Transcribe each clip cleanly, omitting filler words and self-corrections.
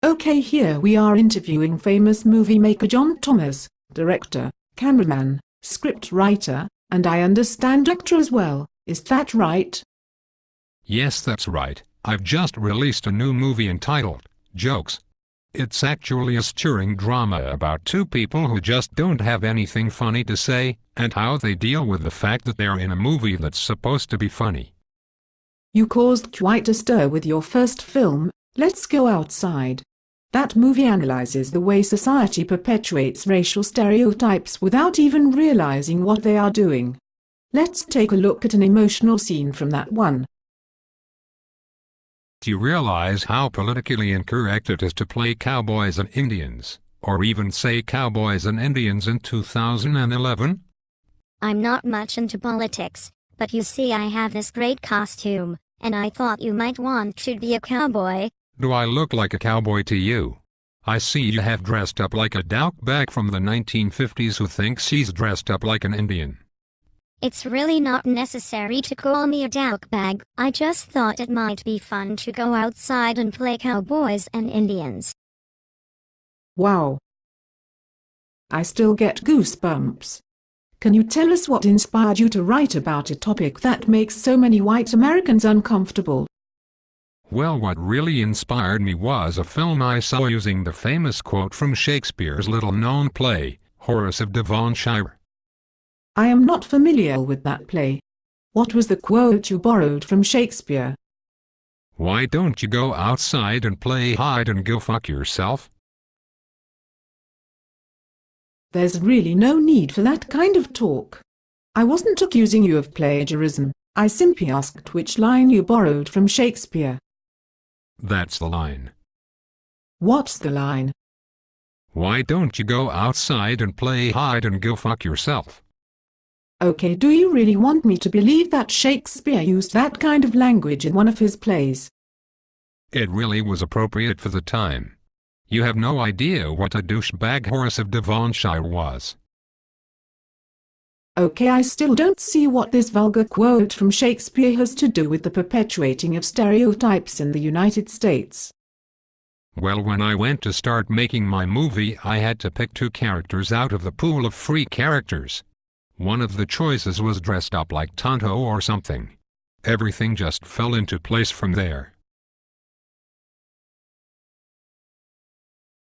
Okay, here we are interviewing famous movie maker John Thomas, director, cameraman, script writer, and I understand actor as well. Is that right? Yes, that's right. I've just released a new movie entitled Jokes. It's actually a stirring drama about two people who just don't have anything funny to say, and how they deal with the fact that they're in a movie that's supposed to be funny. You caused quite a stir with your first film, Let's Go Outside. That movie analyzes the way society perpetuates racial stereotypes without even realizing what they are doing. Let's take a look at an emotional scene from that one. Do you realize how politically incorrect it is to play cowboys and Indians, or even say cowboys and Indians in 2011? I'm not much into politics, but you see I have this great costume, and I thought you might want to be a cowboy. Do I look like a cowboy to you? I see you have dressed up like a douchebag from the 1950s who thinks he's dressed up like an Indian. It's really not necessary to call me a douchebag. I just thought it might be fun to go outside and play cowboys and Indians. Wow. I still get goosebumps. Can you tell us what inspired you to write about a topic that makes so many white Americans uncomfortable? Well, what really inspired me was a film I saw using the famous quote from Shakespeare's little-known play, Horace of Devonshire. I am not familiar with that play. What was the quote you borrowed from Shakespeare? Why don't you go outside and play hide and go fuck yourself? There's really no need for that kind of talk. I wasn't accusing you of plagiarism. I simply asked which line you borrowed from Shakespeare. That's the line. What's the line? Why don't you go outside and play hide and go fuck yourself? Okay, do you really want me to believe that Shakespeare used that kind of language in one of his plays? It really was appropriate for the time. You have no idea what a douchebag Horace of Devonshire was. Okay, I still don't see what this vulgar quote from Shakespeare has to do with the perpetuating of stereotypes in the United States. Well, when I went to start making my movie, I had to pick two characters out of the pool of free characters. One of the choices was dressed up like Tonto or something. Everything just fell into place from there.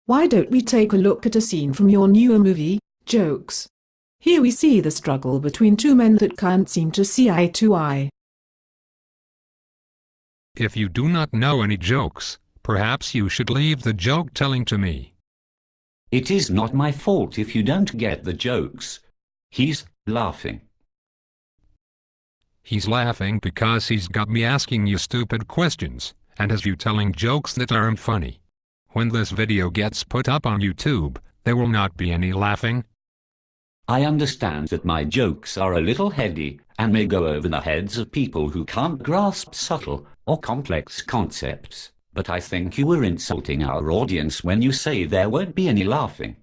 Why don't we take a look at a scene from your newer movie, Jokes? Here we see the struggle between two men that can't seem to see eye to eye. If you do not know any jokes, perhaps you should leave the joke telling to me. It is not my fault if you don't get the jokes. He's laughing. He's laughing because he's got me asking you stupid questions, and has you telling jokes that aren't funny. When this video gets put up on YouTube, there will not be any laughing. I understand that my jokes are a little heady, and may go over the heads of people who can't grasp subtle or complex concepts, but I think you were insulting our audience when you say there won't be any laughing.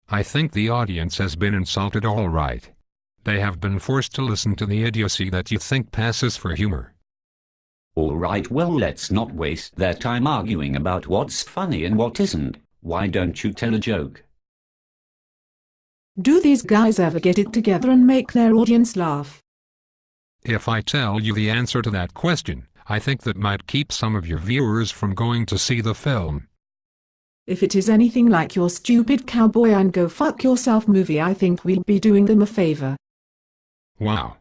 I think the audience has been insulted all right. They have been forced to listen to the idiocy that you think passes for humor. All right, well, let's not waste their time arguing about what's funny and what isn't. Why don't you tell a joke? Do these guys ever get it together and make their audience laugh? If I tell you the answer to that question, I think that might keep some of your viewers from going to see the film. If it is anything like your stupid cowboy and go fuck yourself movie, I think we'll be doing them a favor. Wow.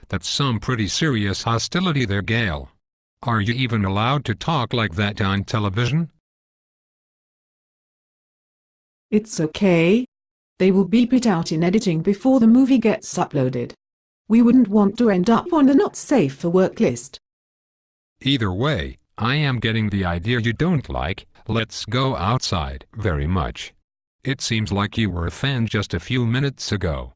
That's some pretty serious hostility there, Gail. Are you even allowed to talk like that on television? It's okay. They will beep it out in editing before the movie gets uploaded. We wouldn't want to end up on the not safe for work list. Either way, I am getting the idea you don't like Let's Go Outside very much. It seems like you were a fan just a few minutes ago.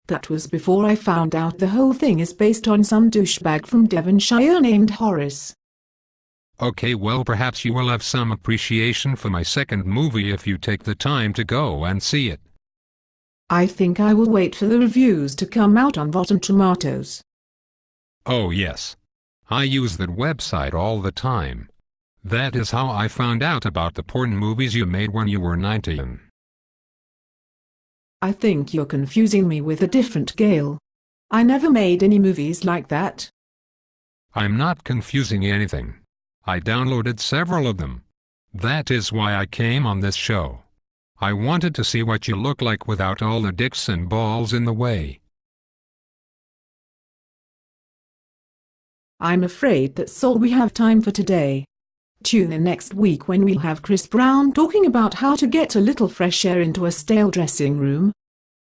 That was before I found out the whole thing is based on some douchebag from Devonshire named Horace. Okay, well, perhaps you will have some appreciation for my second movie if you take the time to go and see it. I think I will wait for the reviews to come out on Rotten Tomatoes. Oh yes. I use that website all the time. That is how I found out about the porn movies you made when you were 19. I think you're confusing me with a different Gail. I never made any movies like that. I'm not confusing anything. I downloaded several of them. That is why I came on this show. I wanted to see what you look like without all the dicks and balls in the way. I'm afraid that's all we have time for today. Tune in next week when we'll have Chris Brown talking about how to get a little fresh air into a stale dressing room.